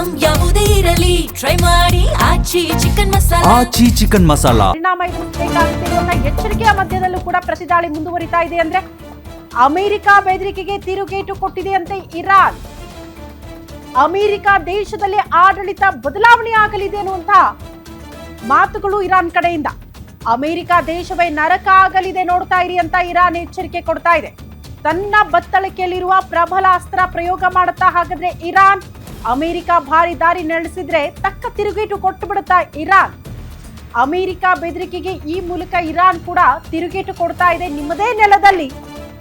Item ಯಾವುದೇ ಇರಲಿ try ಮಾಡಿ ಆಚಿ ಚಿಕನ್ ಮಸಾಲಾ. ಆಚಿ ಚಿಕನ್ ಮಸಾಲಾ ಪರಿಣಾಮ ಎದುರಿಸಬೇಕಾಗುತ್ತಿರುವಂತಹ ಎಚ್ಚರಿಕೆಯ ಮಧ್ಯದಲ್ಲೂ ಕೂಡ ಪ್ರತಿದಾಳಿ ಮುಂದುವರಿತಾ ಇದೆ. ಅಂದ್ರೆ ಅಮೆರಿಕ ಬೆದರಿಕೆಗೆ ತಿರುಗೇಟು ಕೊಟ್ಟಿದೆಯಂತೆ ಇರಾನ್. ಅಮೆರಿಕ ದೇಶದಲ್ಲಿ ಆಡಳಿತ ಬದಲಾವಣೆ ಆಗಲಿದೆ ಅನ್ನುವಂತ ಮಾತುಗಳು ಇರಾನ್ ಕಡೆಯಿಂದ. ಅಮೆರಿಕ ದೇಶವೇ ನರಕ ಆಗಲಿದೆ, ನೋಡ್ತಾ ಇರಿ ಅಂತ ಇರಾನ್ ಎಚ್ಚರಿಕೆ ಕೊಡ್ತಾ ಇದೆ. ತನ್ನ ಬತ್ತಳಿಕೆಯಲ್ಲಿರುವ ಪ್ರಬಲ ಅಸ್ತ್ರ ಪ್ರಯೋಗ ಮಾಡುತ್ತಾ ಹಾಗಾದ್ರೆ ಇರಾನ್. ಅಮೆರಿಕ ಭಾರಿ ದಾರಿ ನಡೆಸಿದ್ರೆ ತಕ್ಕ ತಿರುಗೇಟು ಕೊಟ್ಟು ಬಿಡುತ್ತಾ ಇರಾನ್. ಅಮೆರಿಕ ಬೆದರಿಕೆಗೆ ಈ ಮೂಲಕ ಇರಾನ್ ಕೂಡ ತಿರುಗೇಟು ಕೊಡ್ತಾ ಇದೆ. ನಿಮ್ಮದೇ ನೆಲದಲ್ಲಿ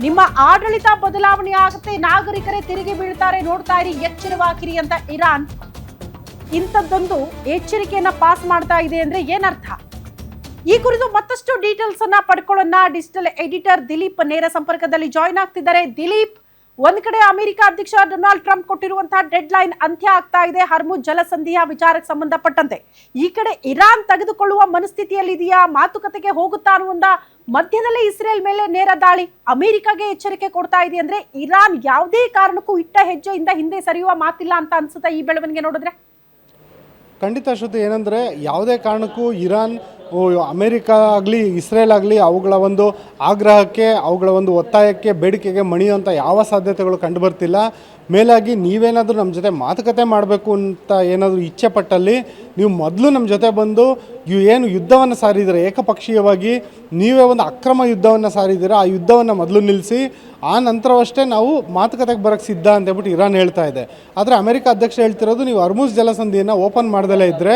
ನಿಮ್ಮ ಆಡಳಿತ ಬದಲಾವಣೆ ಆಗುತ್ತೆ, ನಾಗರಿಕರೇ ತಿರುಗಿ ಬೀಳ್ತಾರೆ, ನೋಡ್ತಾ ಇರಿ, ಎಚ್ಚರವಾಗಿರಿ ಅಂತ ಇರಾನ್ ಇಂಥದ್ದೊಂದು ಎಚ್ಚರಿಕೆಯನ್ನ ಪಾಸ್ ಮಾಡ್ತಾ ಇದೆ ಅಂದ್ರೆ ಏನರ್ಥ? ಈ ಕುರಿತು ಮತ್ತಷ್ಟು ಡೀಟೇಲ್ಸ್ ಅನ್ನ ಪಡ್ಕೊಳ್ಳೋಣ. ಡಿಜಿಟಲ್ ಎಡಿಟರ್ ದಿಲೀಪ್ ನೇರ ಸಂಪರ್ಕದಲ್ಲಿ ಜಾಯಿನ್ ಆಗ್ತಿದ್ದಾರೆ. ದಿಲೀಪ್, ಒಂದ್ ಕಡೆ ಅಮೆರಿಕ ಅಧ್ಯಕ್ಷ ಡೊನಾಲ್ಡ್ ಟ್ರಂಪ್ ಕೊಟ್ಟಿರುವಂತಹ ಡೆಡ್ ಲೈನ್ ಅಂತ್ಯ ಆಗ್ತಾ ಇದೆ ಹರ್ಮುಜ್ ಜಲಸಂಧಿಯ ವಿಚಾರಕ್ಕೆ ಸಂಬಂಧಪಟ್ಟಂತೆ. ಈ ಕಡೆ ಇರಾನ್ ತೆಗೆದುಕೊಳ್ಳುವ ಮನಸ್ಥಿತಿಯಲ್ಲಿ ಇದೆಯಾ, ಮಾತುಕತೆಗೆ ಹೋಗುತ್ತಾ ಅನ್ನುವಂತ ಮಧ್ಯದಲ್ಲೇ ಇಸ್ರೇಲ್ ಮೇಲೆ ನೇರ ದಾಳಿ, ಅಮೆರಿಕಾಗೆ ಎಚ್ಚರಿಕೆ ಕೊಡ್ತಾ ಇದೆ. ಅಂದ್ರೆ ಇರಾನ್ ಯಾವುದೇ ಕಾರಣಕ್ಕೂ ಇಟ್ಟ ಹೆಜ್ಜೆಯಿಂದ ಹಿಂದೆ ಸರಿಯುವ ಮಾತಿಲ್ಲ ಅಂತ ಅನ್ಸುತ್ತಾ ಈ ಬೆಳವಣಿಗೆ ನೋಡಿದ್ರೆ? ಖಂಡಿತ ಶ್ರುತಿ, ಏನಂದರೆ ಯಾವುದೇ ಕಾರಣಕ್ಕೂ ಇರಾನ್ ಅಮೇರಿಕ ಆಗಲಿ ಇಸ್ರೇಲ್ ಆಗಲಿ ಅವುಗಳ ಒಂದು ಆಗ್ರಹಕ್ಕೆ, ಅವುಗಳ ಒಂದು ಒತ್ತಾಯಕ್ಕೆ, ಬೇಡಿಕೆಗೆ ಮಣಿಯುವಂಥ ಯಾವ ಸಾಧ್ಯತೆಗಳು ಕಂಡುಬರ್ತಿಲ್ಲ. ಮೇಲಾಗಿ ನೀವೇನಾದರೂ ನಮ್ಮ ಜೊತೆ ಮಾತುಕತೆ ಮಾಡಬೇಕು ಅಂತ ಏನಾದರೂ ಇಚ್ಛೆ ಪಟ್ಟಲ್ಲಿ ನೀವು ಮೊದಲು ನಮ್ಮ ಜೊತೆ ಬಂದು ಏನು ಯುದ್ಧವನ್ನು ಸಾರಿದರೆ, ಏಕಪಕ್ಷೀಯವಾಗಿ ನೀವೇ ಒಂದು ಅಕ್ರಮ ಯುದ್ಧವನ್ನು ಸಾರಿದ್ದೀರ, ಆ ಯುದ್ಧವನ್ನು ಮೊದಲು ನಿಲ್ಲಿಸಿ ಆ ನಂತರವಷ್ಟೇ ನಾವು ಮಾತುಕತೆಗೆ ಬರೋಕ್ಕೆ ಸಿದ್ಧ ಅಂತೇಳ್ಬಿಟ್ಟು ಇರಾನ್ ಹೇಳ್ತಾ ಇದೆ. ಆದರೆ ಅಮೆರಿಕ ಅಧ್ಯಕ್ಷ ಹೇಳ್ತಿರೋದು, ನೀವು ಹರ್ಮುಜ್ ಜಲಸಂಧಿಯನ್ನು ಓಪನ್ ಮಾಡ್ದಲೇ ಇದ್ದರೆ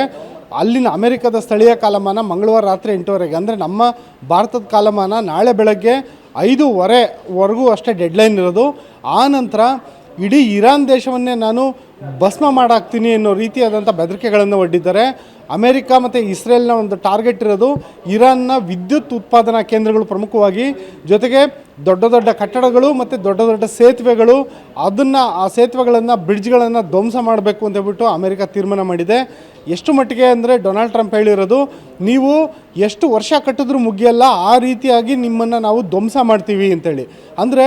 ಅಲ್ಲಿನ ಅಮೆರಿಕದ ಸ್ಥಳೀಯ ಕಾಲಮಾನ ಮಂಗಳವಾರ ರಾತ್ರಿ 8:30, ಅಂದರೆ ನಮ್ಮ ಭಾರತದ ಕಾಲಮಾನ ನಾಳೆ ಬೆಳಗ್ಗೆ 5:15ವರೆಗೂ ಅಷ್ಟೇ ಡೆಡ್ಲೈನ್ ಇರೋದು. ಆ ನಂತರ ಇಡೀ ಇರಾನ್ ದೇಶವನ್ನೇ ನಾನು ಭಸ್ಮ ಮಾಡಾಕ್ತೀನಿ ಅನ್ನೋ ರೀತಿಯಾದಂಥ ಬೆದರಿಕೆಗಳನ್ನು ಒಡ್ಡಿದ್ದಾರೆ. ಅಮೆರಿಕ ಮತ್ತು ಇಸ್ರೇಲ್ನ ಒಂದು ಟಾರ್ಗೆಟ್ ಇರೋದು ಇರಾನ್ನ ವಿದ್ಯುತ್ ಉತ್ಪಾದನಾ ಕೇಂದ್ರಗಳು ಪ್ರಮುಖವಾಗಿ, ಜೊತೆಗೆ ದೊಡ್ಡ ದೊಡ್ಡ ಕಟ್ಟಡಗಳು ಮತ್ತು ದೊಡ್ಡ ದೊಡ್ಡ ಸೇತುವೆಗಳು, ಆ ಸೇತುವೆಗಳನ್ನು, ಬ್ರಿಡ್ಜ್ಗಳನ್ನು ಧ್ವಂಸ ಮಾಡಬೇಕು ಅಂತ ಹೇಳ್ಬಿಟ್ಟು ಅಮೆರಿಕ ತೀರ್ಮಾನ ಮಾಡಿದೆ. ಎಷ್ಟು ಮಟ್ಟಿಗೆ ಅಂದರೆ ಡೊನಾಲ್ಡ್ ಟ್ರಂಪ್ ಹೇಳಿರೋದು, ನೀವು ಎಷ್ಟು ವರ್ಷ ಕಟ್ಟಿದ್ರೂ ಮುಗಿಯಲ್ಲ, ಆ ರೀತಿಯಾಗಿ ನಿಮ್ಮನ್ನು ನಾವು ಧ್ವಂಸ ಮಾಡ್ತೀವಿ ಅಂತೇಳಿ. ಅಂದರೆ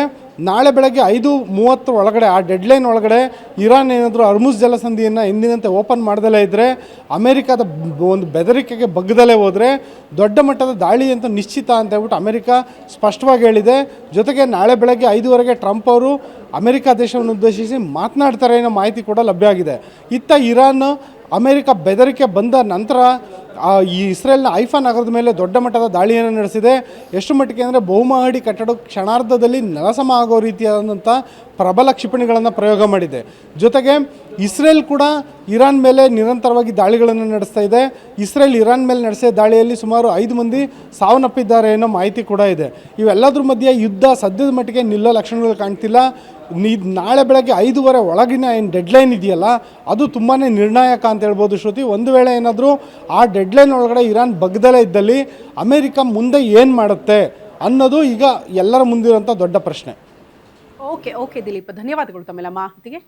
ನಾಳೆ ಬೆಳಗ್ಗೆ 5:30 ಒಳಗಡೆ, ಆ ಡೆಡ್ಲೈನ್ ಒಳಗಡೆ ಇರಾನ್ ಏನಾದರೂ ಹರ್ಮುಜ್ ಜಲಸಂಧಿಯನ್ನು ಎಂದಿನಂತೆ ಓಪನ್ ಮಾಡ್ದಲೇ ಇದ್ದರೆ, ಅಮೆರಿಕದ ಒಂದು ಬೆದರಿಕೆಗೆ ಬಗ್ಗದಲ್ಲೇ ಹೋದರೆ ದೊಡ್ಡ ಮಟ್ಟದ ದಾಳಿ ಅಂತ ನಿಶ್ಚಿತ ಅಂತ ಹೇಳ್ಬಿಟ್ಟು ಅಮೆರಿಕ ಸ್ಪಷ್ಟವಾಗಿ ಹೇಳಿದೆ. ಜೊತೆಗೆ ನಾಳೆ ಬೆಳಗ್ಗೆ 5:00 ಟ್ರಂಪ್ ಅವರು ಅಮೆರಿಕ ದೇಶವನ್ನು ಉದ್ದೇಶಿಸಿ ಮಾತನಾಡ್ತಾರೆ ಅನ್ನೋ ಮಾಹಿತಿ ಕೂಡ ಲಭ್ಯ ಆಗಿದೆ. ಇತ್ತ ಇರಾನ್ ಅಮೆರಿಕ ಬೆದರಿಕೆ ಬಂದ ನಂತರ ಈ ಇಸ್ರೇಲ್ನ ಹೈಫಾ ನಗರದ ಮೇಲೆ ದೊಡ್ಡ ಮಟ್ಟದ ದಾಳಿಯನ್ನು ನಡೆಸಿದೆ. ಎಷ್ಟು ಮಟ್ಟಿಗೆ ಅಂದರೆ ಬಹುಮಹಡಿ ಕಟ್ಟಡ ಕ್ಷಣಾರ್ಧದಲ್ಲಿ ನೆಲಸಮ ಆಗೋ ರೀತಿಯಾದಂಥ ಪ್ರಬಲ ಕ್ಷಿಪಣಿಗಳನ್ನು ಪ್ರಯೋಗ ಮಾಡಿದೆ. ಜೊತೆಗೆ ಇಸ್ರೇಲ್ ಕೂಡ ಇರಾನ್ ಮೇಲೆ ನಿರಂತರವಾಗಿ ದಾಳಿಗಳನ್ನು ನಡೆಸ್ತಾ ಇದೆ. ಇಸ್ರೇಲ್ ಇರಾನ್ ಮೇಲೆ ನಡೆಸಿದ ದಾಳಿಯಲ್ಲಿ ಸುಮಾರು 5 ಮಂದಿ ಸಾವನ್ನಪ್ಪಿದ್ದಾರೆ ಅನ್ನೋ ಮಾಹಿತಿ ಕೂಡ ಇದೆ. ಇವೆಲ್ಲದ್ರ ಮಧ್ಯೆ ಯುದ್ಧ ಸದ್ಯದ ಮಟ್ಟಿಗೆ ನಿಲ್ಲೋ ಲಕ್ಷಣಗಳು ಕಾಣ್ತಿಲ್ಲ. ನಾಳೆ ಬೆಳಗ್ಗೆ 5:15 ಒಳಗಿನ ಏನು ಡೆಡ್ಲೈನ್ ಇದೆಯಲ್ಲ, ಅದು ತುಂಬಾ ನಿರ್ಣಾಯಕ ಅಂತ ಹೇಳ್ಬೋದು ಶ್ರುತಿ. ಒಂದು ವೇಳೆ ಏನಾದರೂ ಆ ಡೆಡ್ಲೈನ್ ಒಳಗಡೆ ಇರಾನ್ ಬಗ್ದಲೇ ಇದ್ದಲ್ಲಿ ಅಮೆರಿಕ ಮುಂದೆ ಏನು ಮಾಡುತ್ತೆ ಅನ್ನೋದು ಈಗ ಎಲ್ಲರ ಮುಂದಿರುವಂಥ ದೊಡ್ಡ ಪ್ರಶ್ನೆ. ಓಕೆ ದಿಲೀಪ್, ಧನ್ಯವಾದಗಳು ತಮ್ಮೆಲ್ಲ ಮಾಹಿತಿಗೆ.